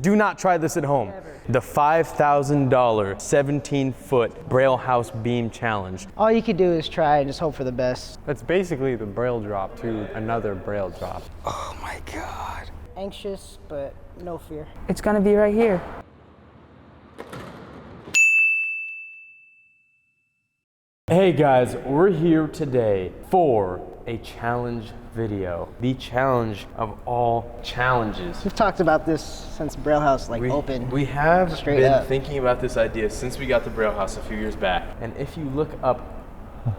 Do not try this at home. Never. The $5,000 17-foot Braille House Beam Challenge. All you could do is try and just hope for the best. That's basically the Braille drop to another Braille drop. Oh my God. Anxious, but no fear. It's gonna be right here. Hey guys, we're here today for a challenge video. The challenge of all challenges. We've talked about this since Braille House opened. We have Straight been up. thinking about this idea since we got the Braille House a few years back. And if you look up,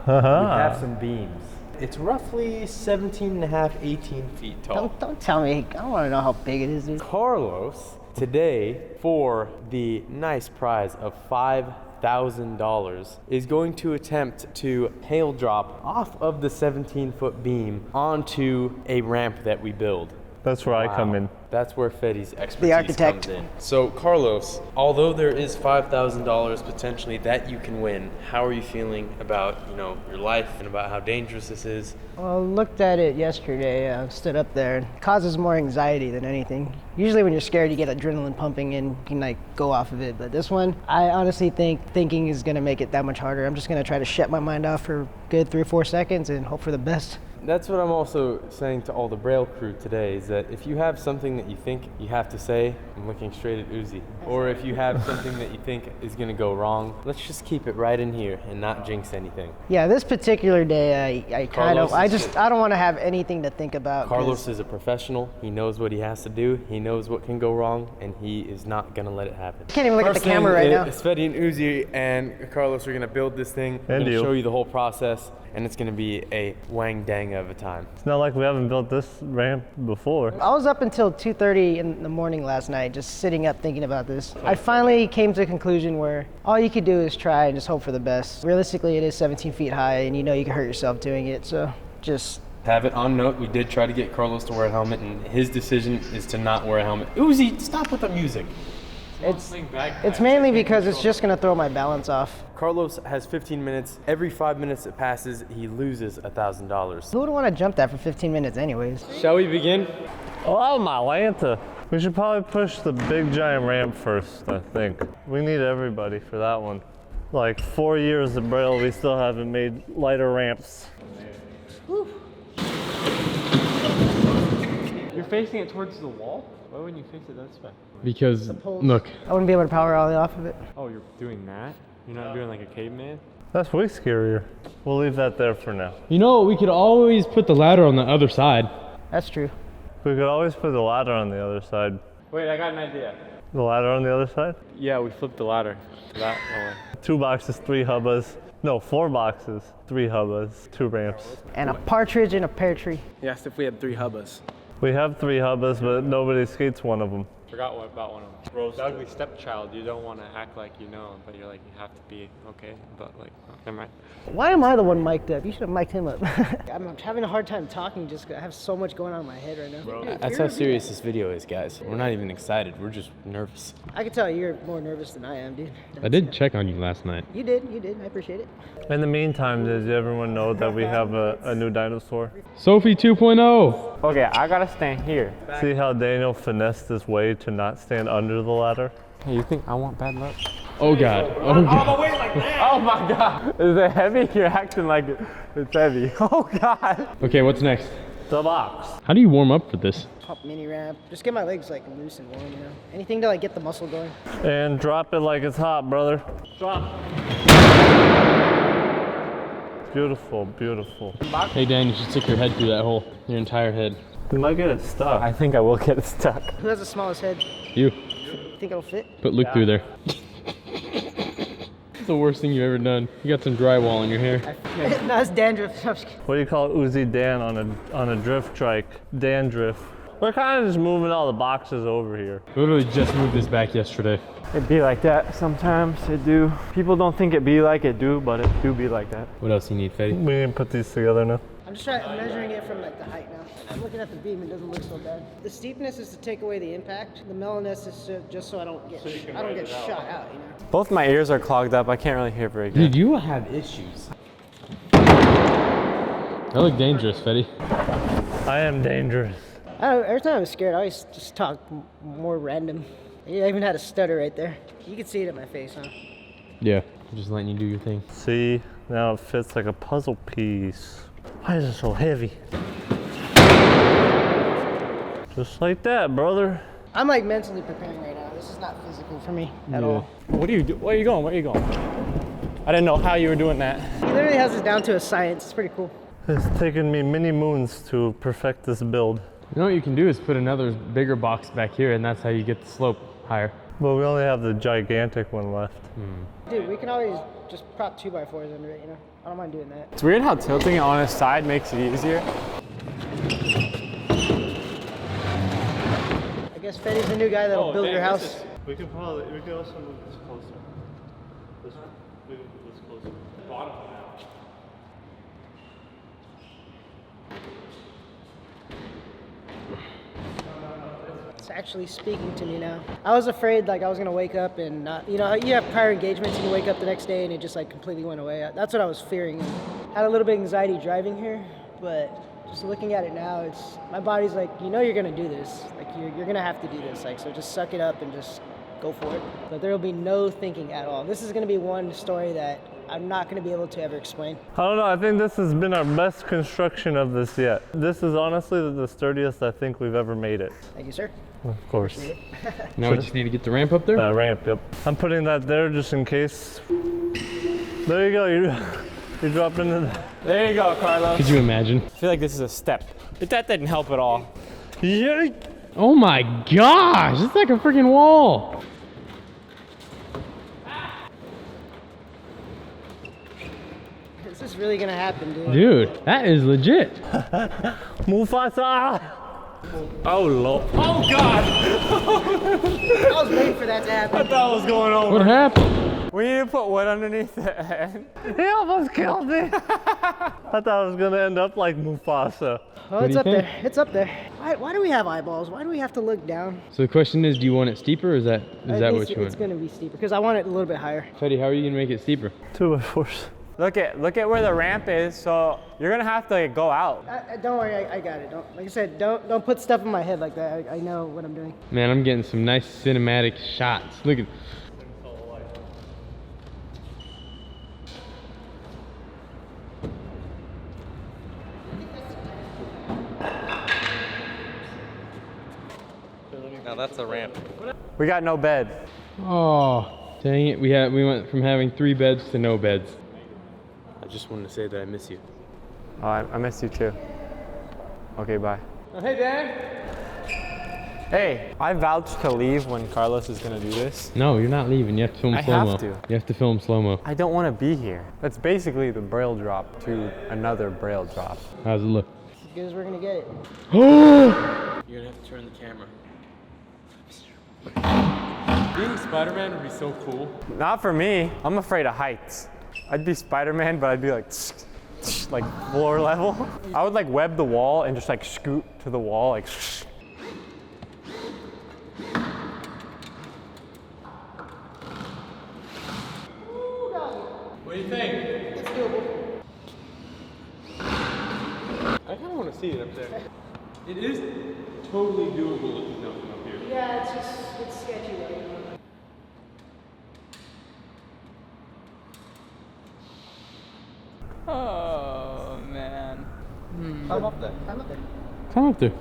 we have some beams. It's roughly 17 and a half, 18 feet tall. Don't tell me. I don't want to know how big it is, dude. Carlos, today, for the nice prize of $5,000, is going to attempt to hail drop off of the 17-foot beam onto a ramp that we build. That's where I come in. That's where Fetty's expertise architect. comes in. So Carlos, although there is $5,000 potentially that you can win, how are you feeling about, your life and about how dangerous this is? Well, I looked at it yesterday. I stood up there. It causes more anxiety than anything. Usually when you're scared, you get adrenaline pumping and you can go off of it. But this one, I honestly think thinking is gonna make it that much harder. I'm just gonna try to shut my mind off for a good 3 or 4 seconds and hope for the best. That's what I'm also saying to all the Braille crew today, is that if you have something that you think you have to say, I'm looking straight at Uzi, or if you have something that you think is gonna go wrong, let's just keep it right in here and not jinx anything. Yeah, this particular day, I don't want to have anything to think about. Carlos is a professional. He knows what he has to do. He knows what can go wrong, and he is not gonna let it happen. I can't even look at the camera right now. Fetty and Uzi and Carlos are gonna build this thing. We're gonna show you the whole process, and it's gonna be a wang dang of a time. It's not like we haven't built this ramp before. I was up until 2:30 in the morning last night, just sitting up thinking about this. I finally came to a conclusion where all you could do is try and just hope for the best. Realistically, it is 17 feet high, and you can hurt yourself doing it, so just have it on note, we did try to get Carlos to wear a helmet, and his decision is to not wear a helmet. Uzi, stop with the music. It's mainly because it's just gonna throw my balance off. Carlos has 15 minutes. Every 5 minutes that passes, he loses $1,000. Who would want to jump that for 15 minutes anyways? Shall we begin? Oh my Lanta. We should probably push the big giant ramp first, I think. We need everybody for that one. 4 years of Braille, we still haven't made lighter ramps. Whew. You're facing it towards the wall? Why wouldn't you face it this way? Because, look. I wouldn't be able to power all off of it. Oh, you're doing that? You're not doing like a caveman? That's way scarier. We'll leave that there for now. We could always put the ladder on the other side. That's true. We could always put the ladder on the other side. Wait, I got an idea. The ladder on the other side? Yeah, we flipped the ladder that way. 2 boxes, 3 hubbas. No, 4 boxes, 3 hubbas, 2 ramps. And a partridge in a pear tree. He asked if we had 3 hubbas. We have 3 hubbas, but nobody skates one of them. Forgot about one of them. The ugly stepchild, you don't want to act like you know, but you're like, you have to be okay, but never mind. Why am I the one mic'd up? You should have mic'd him up. I'm having a hard time talking just 'cause I have so much going on in my head right now. Bro, that's how serious this video is, guys. We're not even excited, we're just nervous. I can tell you're more nervous than I am, dude. I did check on you last night. You did. I appreciate it. In the meantime, does everyone know that we have a new dinosaur? Sophie 2.0. Okay, I gotta stand here. See how Daniel finessed his way to not stand under the ladder? Hey, you think I want bad luck? Oh God. Oh God. All the way like that. Oh my God. Is it heavy? You're acting like it's heavy. Oh God. Okay, what's next? The box. How do you warm up for this? Pump mini ramp. Just get my legs loose and warm, Anything to get the muscle going. And drop it like it's hot, brother. Drop. Beautiful, beautiful. Hey Dan, you should stick your head through that hole. Your entire head. We might get it stuck. I think I will get it stuck. Who has the smallest head? You. Think it'll fit? Put Luke through there. It's the worst thing you've ever done. You got some drywall in your hair. No, it's dandruff. What do you call Uzi Dan on a drift trike? Dandruff. We're kind of just moving all the boxes over here. Literally just moved this back yesterday. It be like that sometimes, it do. People don't think it be like it do, but it do be like that. What else do you need, Fetty? We can put these together now. I'm just measuring it from the height now. I'm looking at the beam, it doesn't look so bad. The steepness is to take away the impact. The mellowness is just so I don't get shot out, Both my ears are clogged up, I can't really hear very good. Dude, you have issues. That look dangerous, Fetty. I am dangerous. Every time I'm scared, I always just talk more random. Yeah, I even had a stutter right there. You can see it in my face, huh? Yeah, I'm just letting you do your thing. See, now it fits like a puzzle piece. Why is it so heavy? Just like that, brother. I'm like mentally preparing right now. This is not physical for me at all. What are you do? Where are you going? Where are you going? I didn't know how you were doing that. He literally has this down to a science. It's pretty cool. It's taken me many moons to perfect this build. You know what you can do is put another bigger box back here, and that's how you get the slope higher. But we only have the gigantic one left. Dude, we can always just prop 2x4s under it, you know? I don't mind doing that. It's weird how tilting it on its side makes it easier. I guess Fetty's the new guy that'll build your house. We can also move this closer. We can move this closer. Bottom now. It's actually speaking to me now. I was afraid like I was gonna wake up and not, you know, you have prior engagements and you wake up the next day and it just like completely went away. That's what I was fearing. I had a little bit of anxiety driving here, but just looking at it now, it's, my body's like, you know you're gonna do this. Like you're gonna have to do this. Like, so just suck it up and just go for it. But there will be no thinking at all. This is gonna be one story that I'm not gonna be able to ever explain. I don't know, I think this has been our best construction of this yet. This is honestly the sturdiest I think we've ever made it. Thank you, sir. Of course. Now we just need to get the ramp up there? Ramp, yep. I'm putting that there just in case. There you go, you're dropping it. There you go, Carlos. Could you imagine? I feel like this is a step. But that didn't help at all. Yeah. Oh my gosh, it's like a freaking wall. Is this really gonna happen, dude? Dude, that is legit. Mufasa! Oh, Lord. Oh, God. I was waiting for that to happen. I thought it was going over. What happened? We need to put wood underneath it. He almost killed me! I thought I was gonna end up like Mufasa. Oh, What it's do you up there. think? It's up there. Why do we have eyeballs? Why do we have to look down? So the question is, do you want it steeper, or is that what you It's want? gonna be steeper because I want it a little bit higher. Fetty, how are you gonna make it steeper? 2x4s. Look at where the ramp is, so you're gonna have to like, go out. Don't worry, I got it. Like I said, don't put stuff in my head like that. I know what I'm doing. Man, I'm getting some nice cinematic shots. Look at. Now that's a ramp. We got no bed. Oh, dang it! We went from having 3 beds to no beds. I just wanted to say that I miss you. Oh, I miss you too. Okay, bye. Oh, hey, Dan. Hey, I vouched to leave when Carlos is gonna do this. No, you're not leaving. You have to film I slow-mo. have to. You have to film slow-mo. I don't want to be here. That's basically the Braille drop to another Braille drop. How's it look? As good as we're gonna get it. Oh! You're gonna have to turn the camera. Being Spider-Man would be so cool. Not for me. I'm afraid of heights. I'd be Spider-Man, but I'd be like floor level. I would like web the wall and just like scoot to the wall, like. What do you think? It's doable. I kind of want to see it up there. It is totally doable looking nothing up here. Yeah, it's sketchy though. Oh man. Come up there. I'm up there. Come up there.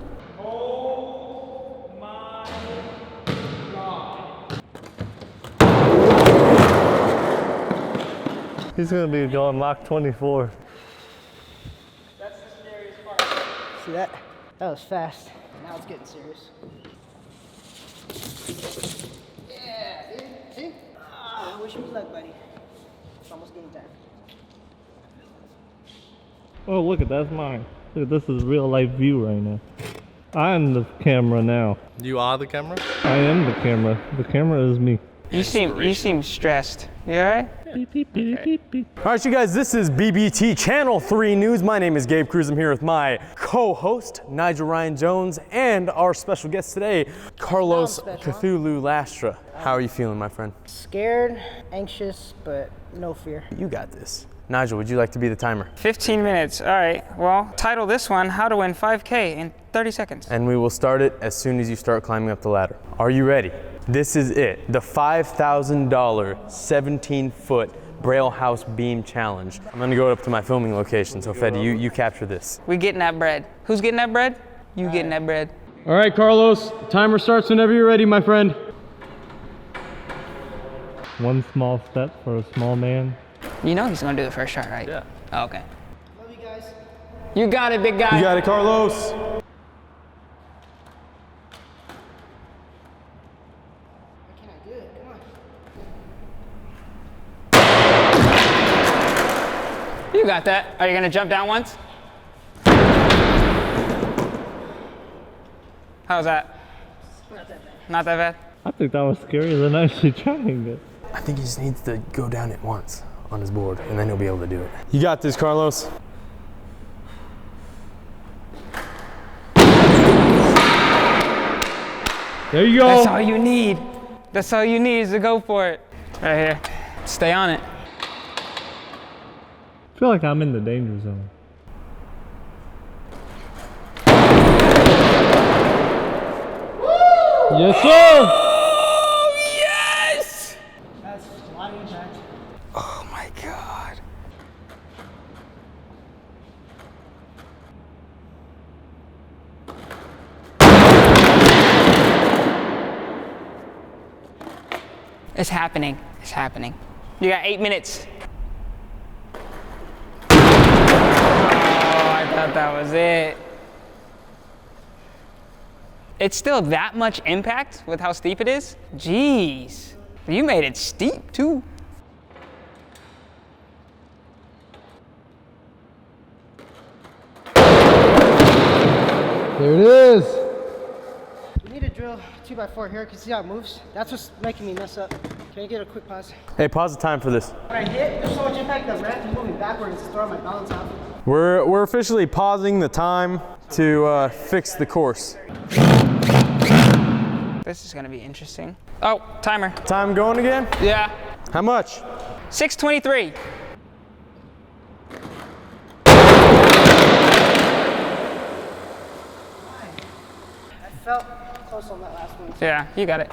He's gonna be going Mach 24. That's the scariest part. See that? That was fast. Now it's getting serious. Yeah, dude. See? Ah, wish you luck, buddy. It's almost game time. Oh, look at that's mine. Look, this is real life view right now. I'm the camera now. You are the camera? I am the camera. The camera is me. You seem stressed. You alright? Beep, beep, beep, beep, beep. All right, you guys, this is BBT Channel 3 News. My name is Gabe Cruz. I'm here with my co-host, Nigel Ryan Jones, and our special guest today, Carlos Cthulhu Lastra. How are you feeling, my friend? Scared, anxious, but no fear. You got this. Nigel, would you like to be the timer? 15 minutes. Alright. Well, title this one, How to Win 5K in 30 Seconds. And we will start it as soon as you start climbing up the ladder. Are you ready? This is it, the $5,000 17-foot Braille House Beam Challenge. I'm gonna go up to my filming location, so Fed, you capture this. We getting that bread. Who's getting that bread? You getting that bread. All right, Carlos, timer starts whenever you're ready, my friend. One small step for a small man. You know he's gonna do the first shot, right? Yeah. Oh, okay. Love you guys. You got it, big guy. You got it, Carlos. You got that. Are you gonna jump down once? How's that? Not that bad. Not that bad? I think that was scarier than actually trying it. I think he just needs to go down it once on his board, and then he'll be able to do it. You got this, Carlos. There you go. That's all you need. That's all you need is to go for it. Right here. Stay on it. I feel like I'm in the danger zone. Yes, sir. Oh, yes! That's a lot of impact. Oh my God. It's happening. It's happening. You got 8 minutes. Oh, I thought that was it. It's still that much impact with how steep it is? Jeez. You made it steep too. There it is. We need to drill 2x4 here, because see how it moves? That's what's making me mess up. Can you get a quick pause? Hey, pause the time for this. When I hit, there's so much impact the ramp is moving backwards, it's throwing my balance off. We're officially pausing the time to fix the course. This is gonna be interesting. Oh, timer. Time going again? Yeah. How much? 6:23. I felt close on that last one. Yeah, you got it.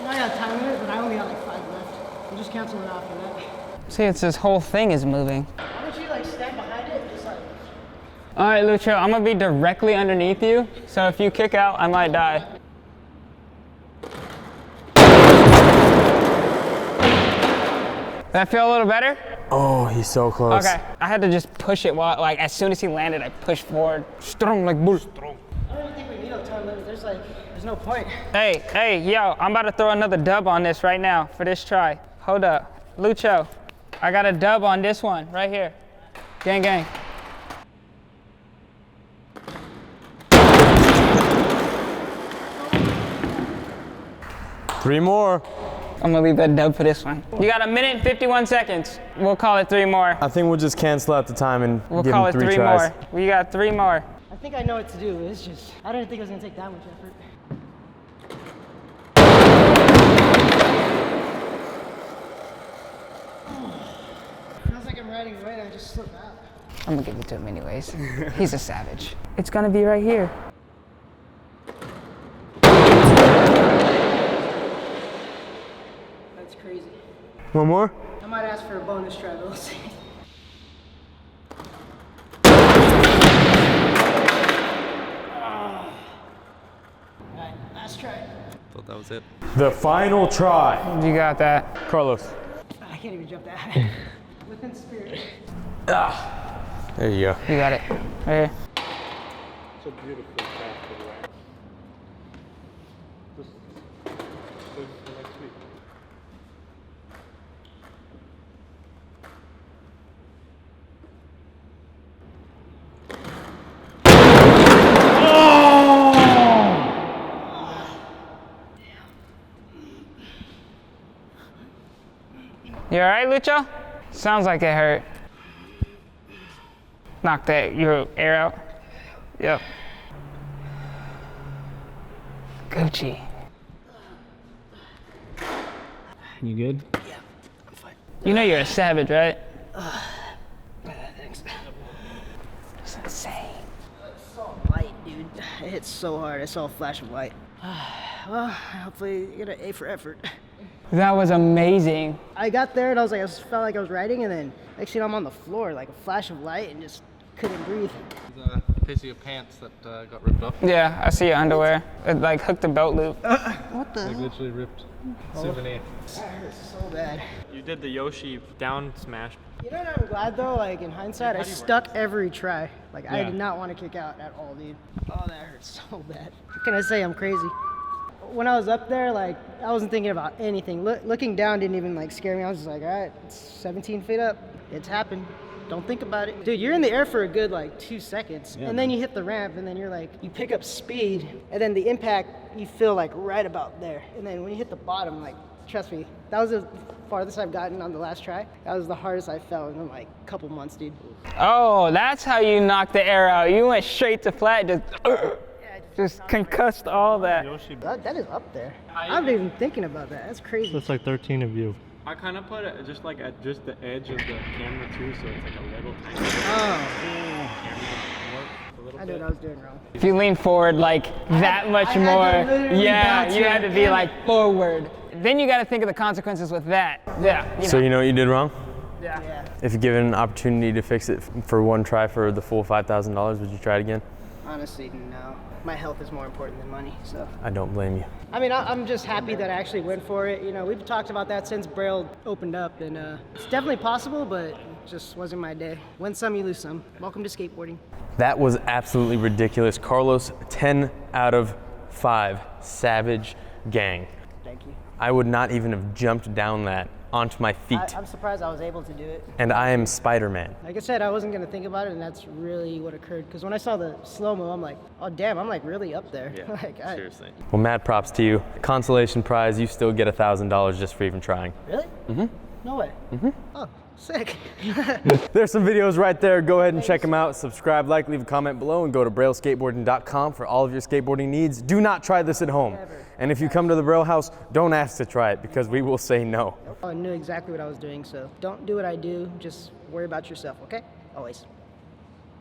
I got a time limit, but I only got like 5 left. I'm just canceling it off for that. See, it's this whole thing is moving. Why don't you like stand behind it and just like... All right, Lucho, I'm gonna be directly underneath you, so if you kick out, I might die. That feel a little better? Oh, he's so close. Okay, I had to just push it while, like, as soon as he landed, I pushed forward. Strong like bull. I don't even think we need a time limit. There's no point. Hey, yo, I'm about to throw another dub on this right now for this try. Hold up. Lucho, I got a dub on this one right here. Gang, gang. Three more. I'm gonna leave that dub for this one. You got 1 minute and 51 seconds. We'll call it 3 more. I think we'll just cancel out the time and We'll give call him it 3 3 tries. more. We got 3 more. I think I know what to do. It's just, I didn't think it was gonna take that much effort. Feels like I'm riding away and I just slip out. I'm gonna give it to him anyways. He's a savage. It's gonna be right here. That's crazy. One more? I might ask for a bonus try, but we'll see. Alright, last try. Thought that was it. The final try. You got that. Carlos. I can't even jump that high. Within spirit. There you go. You got it. Right here. It's a beautiful path for the ramp. Just wait for next week. You alright, Lucho? Sounds like it hurt. Knock that your air out. Yep. Gucci. You good? You know you're a savage, right? Thanks. It's insane. dude. It hit so hard. I saw a flash of light. Well, hopefully you get an A for effort. That was amazing. I got there and I was like, I felt like I was riding, and then next thing I'm on the floor, like a flash of light, and just couldn't breathe. A piece of your pants that got ripped off. Yeah, I see your underwear. It like hooked the belt loop. What the? Like literally ripped. Souvenir. That hurts so bad. You did the Yoshi down smash. You know what I'm glad though? Like in hindsight, I stuck every try. Like I did not want to kick out at all, dude. Oh, that hurts so bad. What can I say? I'm crazy. When I was up there, like I wasn't thinking about anything. Looking down didn't even like scare me. I was just like, all right, it's 17 feet up. It's happened. Don't think about it. Dude, you're in the air for a good like 2 seconds, and then you hit the ramp, and then you're like, you pick up speed, and then the impact, you feel like right about there. And then when you hit the bottom, like, trust me, that was the farthest I've gotten on the last try. That was the hardest I felt in like a couple months, dude. Oh, that's how you knocked the air out. You went straight to flat, just concussed all that. That is up there. I'm not even thinking about that. That's crazy. That's like 13 of you. I kind of put it just like at just the edge of the camera too, so it's like a little tiny Oh, I knew what I was doing wrong. If you lean forward like that much more, yeah, you had to be like forward. Then you got to think of the consequences with that. Yeah. So you know what you did wrong? Yeah. If given an opportunity to fix it for one try for the full $5,000, would you try it again? Honestly, no. My health is more important than money, so. I don't blame you. I mean, I'm just happy that I actually went for it. You know, we've talked about that since Braille opened up, and it's definitely possible, but it just wasn't my day. Win some, you lose some. Welcome to skateboarding. That was absolutely ridiculous. Carlos, 10 out of 5. Savage gang. Thank you. I would not even have jumped down that onto my feet. I'm surprised I was able to do it. And I am Spider-Man. Like I said, I wasn't gonna think about it, and that's really what occurred. Because when I saw the slow-mo, I'm like, oh damn, I'm like really up there. Yeah, like, seriously. Well, mad props to you. Consolation prize, you still get $1,000 just for even trying. Really? Mm-hmm. No way. Mm-hmm. Oh, sick. There's some videos right there. Go ahead and check them out. Subscribe, like, leave a comment below, and go to brailleskateboarding.com for all of your skateboarding needs. Do not try this at home. Never. And if you come to the Braille house, don't ask to try it because we will say no. I knew exactly what I was doing, so don't do what I do. Just worry about yourself, okay? Always.